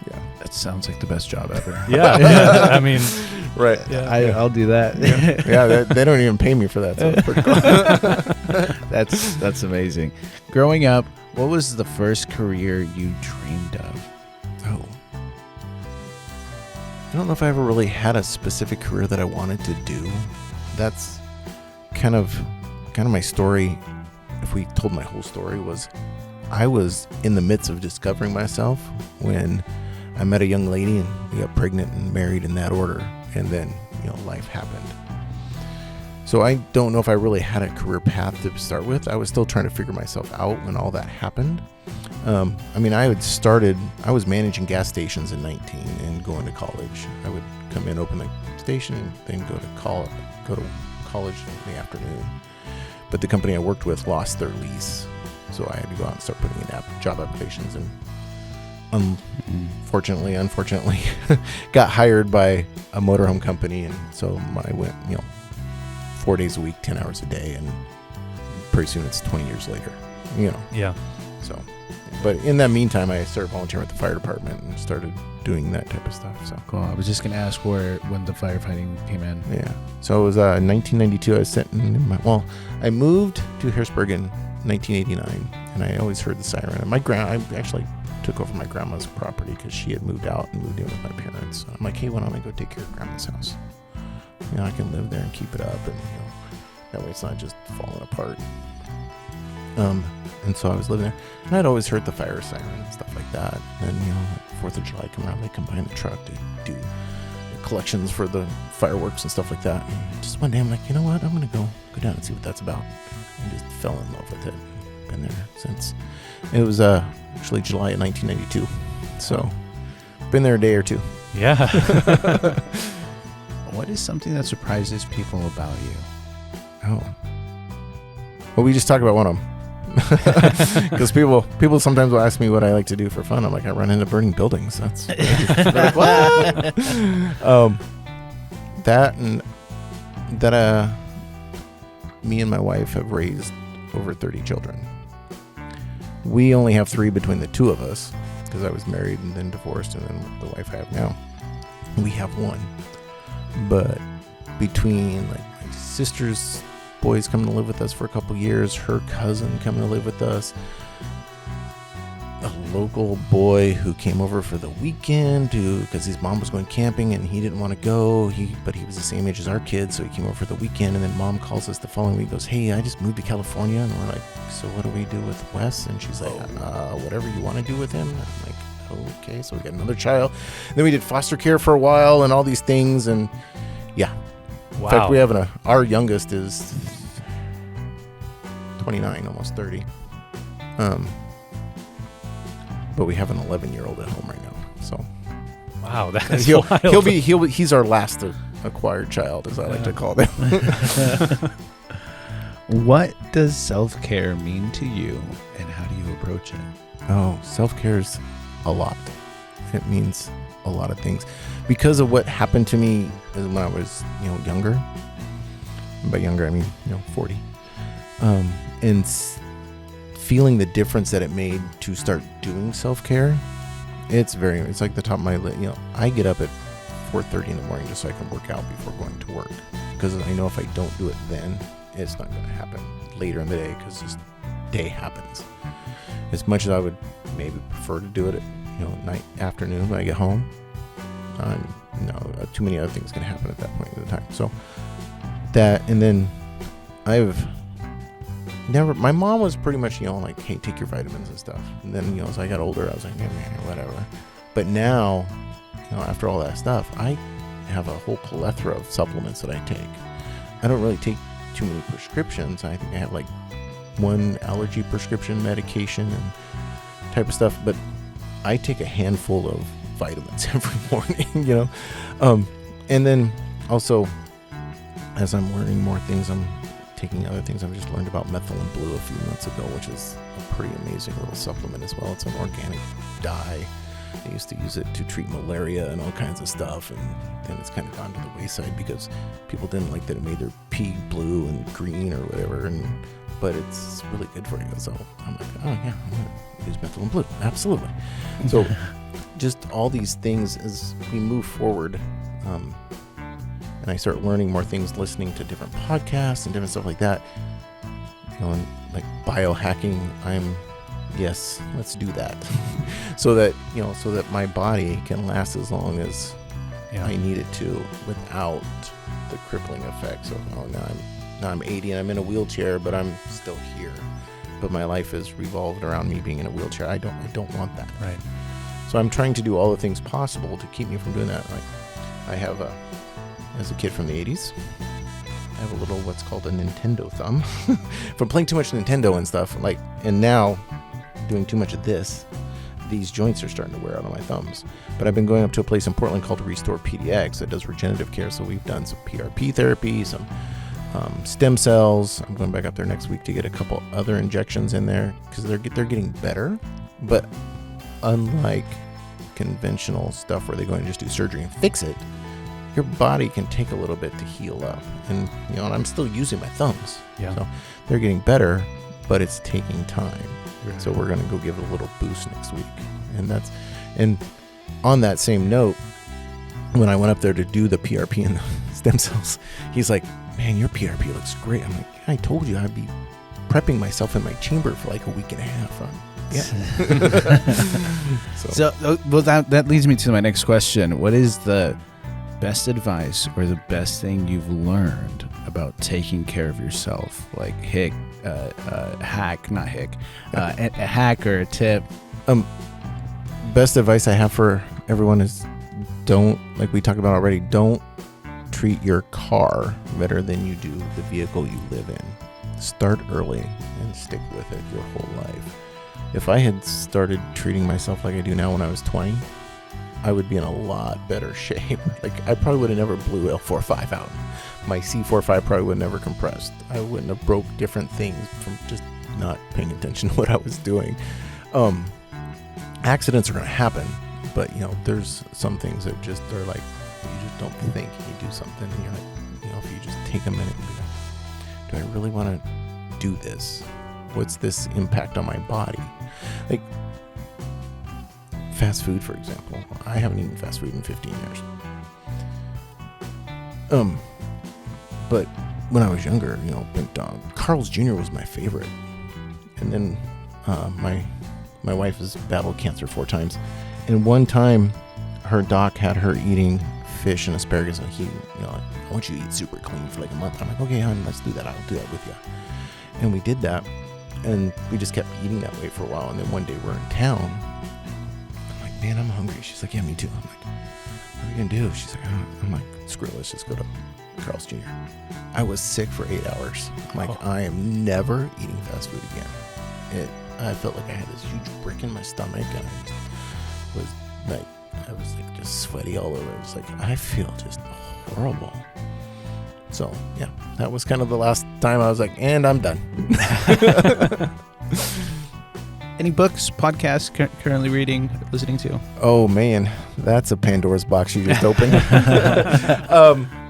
yeah. That sounds like the best job ever. Yeah. I mean, right. Yeah. I'll do that. Yeah, they don't even pay me for that, so it's pretty cool. That's amazing. Growing up, what was the first career you dreamed of? Oh. I don't know if I ever really had a specific career that I wanted to do. That's kind of my story. If we told my whole story, was I was in the midst of discovering myself when I met a young lady and we got pregnant and married in that order. And then, life happened. So I don't know if I really had a career path to start with. I was still trying to figure myself out when all that happened. I was managing gas stations in 19 and going to college. I would come in, open the station, and then go to college in the afternoon. But the company I worked with lost their lease. So I had to go out and start putting in job applications, and unfortunately, got hired by a motorhome company. And so I went, 4 days a week, 10 hours a day, and pretty soon it's 20 years later, Yeah. So, but in that meantime, I started volunteering with the fire department and started doing that type of stuff. So cool. I was just going to ask when the firefighting came in. Yeah. So it was 1992. I was sitting I moved to Harrisburg in 1989, and I always heard the siren. And I actually took over my grandma's property because she had moved out and moved in with my parents. So I'm like, hey, why don't I go take care of grandma's house? I can live there and keep it up, and that way it's not just falling apart. And so I was living there, and I'd always heard the fire siren and stuff like that. And, you know, like 4th of July come around, they come behind the truck to do the collections for the fireworks and stuff like that. And just one day I'm like, you know what? I'm going to go down and see what that's about. And just fell in love with it. Been there since. It was actually July of 1992. So been there a day or two. Yeah. What is something that surprises people about you? Oh. Well, we just talked about one of them. Because people sometimes will ask me what I like to do for fun. I'm like, I run into burning buildings. That's like, what? That me and my wife have raised over 30 children. We only have 3 between the 2 of us, because I was married and then divorced, and then the wife I have now, we have 1. But between like my sister's boys coming to live with us for a couple years, her cousin coming to live with us, a local boy who came over for the weekend because his mom was going camping and he didn't want to go, but he was the same age as our kids, so he came over for the weekend. And then mom calls us the following week, goes, hey, I just moved to California. And we're like, so what do we do with Wes? And she's like, whatever you want to do with him. And I'm like, okay. So we got another child. Then we did foster care for a while and all these things. And yeah. Wow. In fact, we have our youngest is 29, almost 30. But we have an 11-year-old at home right now. So wow, that's wild. he's our last acquired child, as I like to call them. What does self-care mean to you, and how do you approach it? Oh, self-care is a lot. It means a lot of things. Because of what happened to me when I was, younger. By younger, I mean, 40. And feeling the difference that it made to start doing self-care, it's like the top of my list. I get up at 4:30 in the morning just so I can work out before going to work, because I know if I don't do it then, it's not going to happen later in the day, because this day happens. As much as I would maybe prefer to do it at night, afternoon when I get home, too many other things can happen at that point in the time. So that, and then my mom was pretty much, like, hey, take your vitamins and stuff. And then, as I got older, I was like, yeah, whatever. But now, after all that stuff, I have a whole plethora of supplements that I take. I don't really take too many prescriptions. I think I have like 1 allergy prescription medication and type of stuff. But I take a handful of vitamins every morning, And then also, as I'm learning more things, I'm taking other things. I've just learned about methylene blue a few months ago, which is a pretty amazing little supplement as well. It's an organic dye. They used to use it to treat malaria and all kinds of stuff, and then it's kind of gone to the wayside because people didn't like that it made their pee blue and green or whatever, but it's really good for you. So I'm like, oh yeah, I'm going to use methylene blue. Absolutely. So just all these things as we move forward, and I start learning more things, listening to different podcasts and different stuff like that, and like biohacking, yes, let's do that. so that my body can last as long as I need it to, without the crippling effects of, now I'm 80 and I'm in a wheelchair, but I'm still here. But my life is revolved around me being in a wheelchair. I don't want that. Right. So I'm trying to do all the things possible to keep me from doing that. Like, I have as a kid from the 80s, I have a little what's called a Nintendo thumb from playing too much Nintendo and stuff. And now doing too much of this, these joints are starting to wear out on my thumbs. But I've been going up to a place in Portland called Restore PDX that does regenerative care. So we've done some PRP therapy, some stem cells. I'm going back up there next week to get a couple other injections in there because they're getting better. But unlike conventional stuff where they go and just do surgery and fix it, your body can take a little bit to heal up. And and I'm still using my thumbs. Yeah. So they're getting better, but it's taking time. So we're going to go give it a little boost next week. And on that same note, when I went up there to do the PRP and the stem cells, he's like, man, your PRP looks great. I'm like, I told you I'd be prepping myself in my chamber for like a week and a half. So that leads me to my next question. What is the best advice or the best thing you've learned about taking care of yourself? Like a hack or a tip? Best advice I have for everyone is don't, like we talked about already, don't treat your car better than you do the vehicle you live in. Start early and stick with it your whole life. If I had started treating myself like I do now when I was 20, I would be in a lot better shape. Like, I probably would have never blew L45 out. My C45 probably would have never compressed. I wouldn't have broke different things from just not paying attention to what I was doing. Accidents are going to happen, but there's some things that just are like, you just don't think, you do something and you're like, if you just take a minute and be like, do I really want to do this? What's this impact on my body? Like fast food, for example. I haven't eaten fast food in 15 years. But when I was younger, Big Dog, Carl's Jr. was my favorite. And then my wife has battled cancer 4 times. And one time her doc had her eating fish and asparagus, and he, I want you to eat super clean for like a month. I'm like, okay, hon, let's do that. I'll do that with you. And we did that. And we just kept eating that way for a while. And then one day we're in town. I'm like, man, I'm hungry. She's like, yeah, me too. I'm like, what are we going to do? She's like, I'm like, screw it. Let's just go to Carl's Jr. I was sick for 8 hours. I'm like, I am never eating fast food again. I felt like I had this huge brick in my stomach. And I was just sweaty all over. It was like, I feel just horrible. So, yeah, that was kind of the last time I was like, and I'm done. Any books, podcasts currently reading, listening to? Oh, man, that's a Pandora's box you just opened.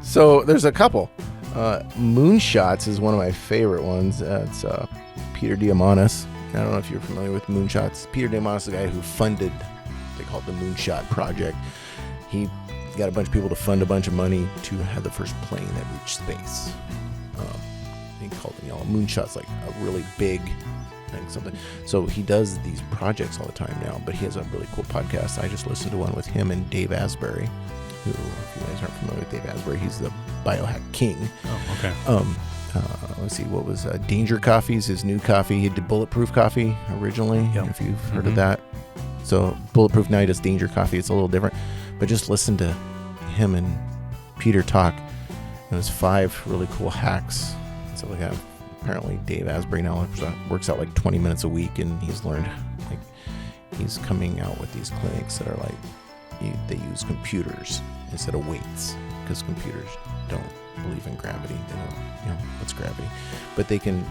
So there's a couple. Moonshots is one of my favorite ones. It's Peter Diamandis. I don't know if you're familiar with Moonshots. Peter Diamandis is the guy who funded, they call it the Moonshot Project. He got a bunch of people to fund a bunch of money to have the first plane that reached space. He called it, Moonshot's like a really big thing, something. So he does these projects all the time now, but he has a really cool podcast. I just listened to one with him and Dave Asbury, who, if you guys aren't familiar with Dave Asbury, he's the biohack king. Oh, okay. Let's see, what was Danger Coffee's his new coffee. He did Bulletproof Coffee originally, if you've heard of that. So Bulletproof, now he does Danger Coffee. It's a little different. But just listen to him and Peter talk. It was 5 really cool hacks. So like apparently Dave Asbury now works out like 20 minutes a week, and he's learned, like, he's coming out with these clinics that are like, they use computers instead of weights, because computers don't believe in gravity. They don't, what's gravity? But they can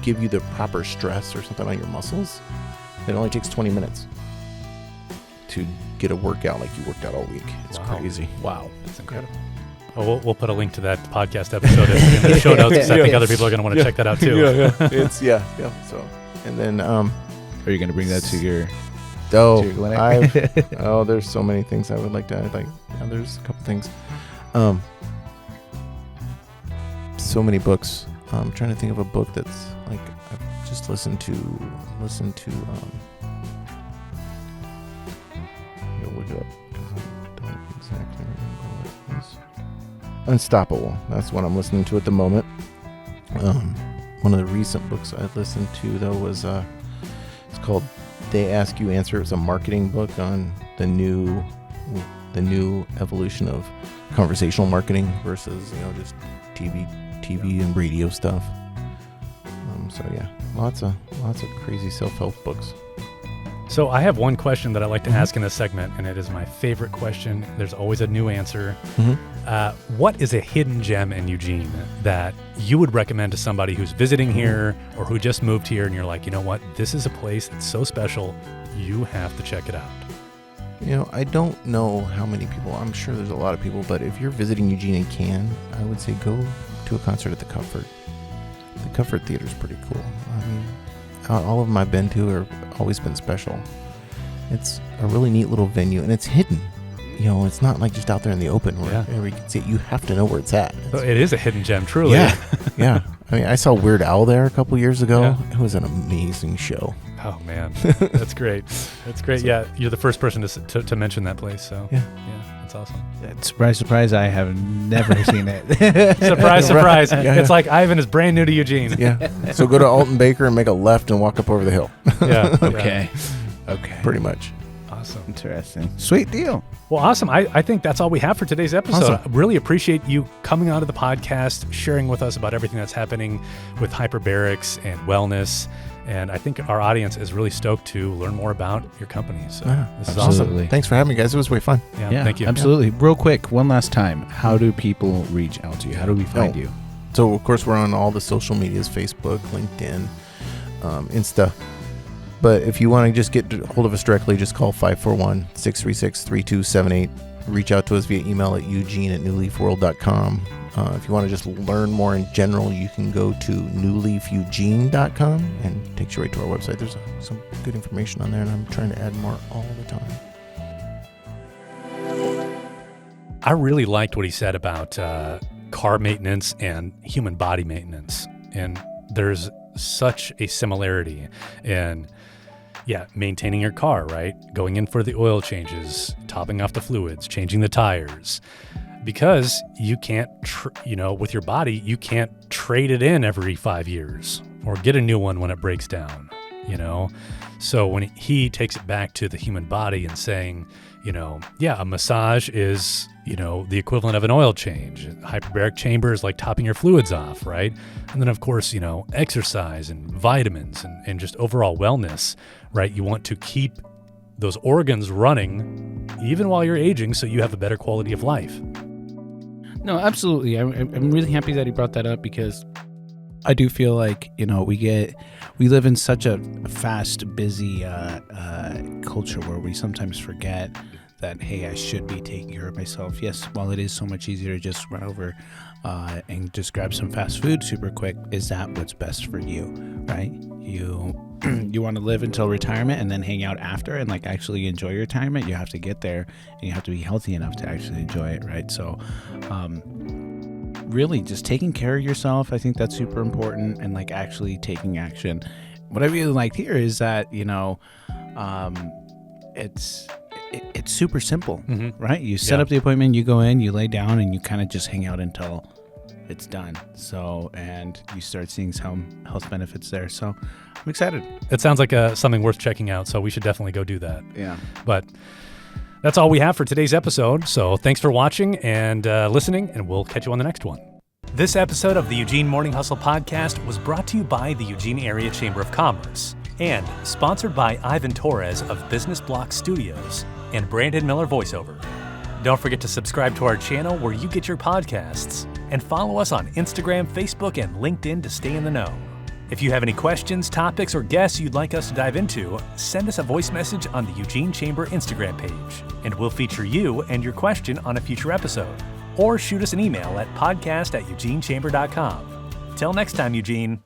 give you the proper stress or something on your muscles. It only takes 20 minutes to get a workout like you worked out all week. It's crazy. Wow. That's incredible. Well, we'll put a link to that podcast episode in the show notes, because I think other people are going to want to check that out too. It's So, and then, are you going to bring that to your clinic? There's so many things I would like to add. Like, there's a couple things. So many books. I'm trying to think of a book that's like I've just listened to. Look it up, because I don't exactly remember what it was. Unstoppable. That's what I'm listening to at the moment. One of the recent books I listened to though was it's called They Ask You Answer. It's a marketing book on the new evolution of conversational marketing versus just TV and radio stuff. So yeah, lots of crazy self-help books. So I have one question that I like to ask in this segment, and it is my favorite question. There's always a new answer. What is a hidden gem in Eugene that you would recommend to somebody who's visiting here or who just moved here, and you're like, you know what, this is a place that's so special, you have to check it out? I don't know how many people. I'm sure there's a lot of people, but if you're visiting Eugene and can, I would say go to a concert at the Comfort. The Comfort Theater is pretty cool. I mean, all of them I've been to have always been special. It's a really neat little venue, and it's hidden. It's not like just out there in the open where everybody can see it. You have to know where it's at. It is a hidden gem, truly. Yeah. I mean, I saw Weird Al there a couple years ago. It was an amazing show. Oh man, that's great. That's great. Yeah, you're the first person to mention that place. So yeah, that's awesome. Surprise, surprise! I have never seen it. Surprise, surprise! It's like Ivan is brand new to Eugene. Yeah. So go to Alton Baker and make a left and walk up over the hill. Yeah. Okay. Okay. Pretty much. Awesome. Interesting. Sweet deal. Well, awesome. I think that's all we have for today's episode. Awesome. I really appreciate you coming onto the podcast, sharing with us about everything that's happening with Hyperbarics and wellness. And I think our audience is really stoked to learn more about your company. So this is absolutely. awesome. Thanks for having me, guys. It was way fun. Yeah, thank you. Absolutely. Real quick, one last time. How do people reach out to you? How do we find you? So, of course, we're on all the social medias, Facebook, LinkedIn, Insta. But if you want to just get hold of us directly, just call 541-636-3278. Reach out to us via email at eugene@newleafworld.com. If you want to just learn more in general, you can go to newleafeugene.com and it takes you right to our website. There's some good information on there, and I'm trying to add more all the time. I really liked what he said about car maintenance and human body maintenance. And there's such a similarity in, maintaining your car, right? Going in for the oil changes, topping off the fluids, changing the tires. Because you can't, with your body, you can't trade it in every 5 years or get a new one when it breaks down, So when he takes it back to the human body and saying, a massage is, the equivalent of an oil change. Hyperbaric chamber is like topping your fluids off, right? And then, of course, exercise and vitamins and just overall wellness, right? You want to keep those organs running even while you're aging so you have a better quality of life. No, absolutely. I'm really happy that he brought that up because I do feel like, we live in such a fast, busy culture where we sometimes forget that, hey, I should be taking care of myself. Yes, while it is so much easier to just run over and just grab some fast food super quick, is that what's best for you, right? You want to live until retirement and then hang out after and actually enjoy your retirement. You have to get there and you have to be healthy enough to actually enjoy it, right? So really just taking care of yourself, I think that's super important, and actually taking action. What I really liked here is that it's super simple, right? You set up the appointment, you go in, you lay down, and you kind of just hang out until it's done. So, and you start seeing some health benefits there. So I'm excited. It sounds like something worth checking out. So we should definitely go do that. Yeah. But that's all we have for today's episode. So thanks for watching and listening, and we'll catch you on the next one. This episode of the Eugene Morning Hustle podcast was brought to you by the Eugene Area Chamber of Commerce and sponsored by Ivan Torres of Business Block Studios and Brandon Miller Voiceover. Don't forget to subscribe to our channel where you get your podcasts, and follow us on Instagram, Facebook, and LinkedIn to stay in the know. If you have any questions, topics, or guests you'd like us to dive into, send us a voice message on the Eugene Chamber Instagram page, and we'll feature you and your question on a future episode. Or shoot us an email at podcast@eugenechamber.com. Till next time, Eugene.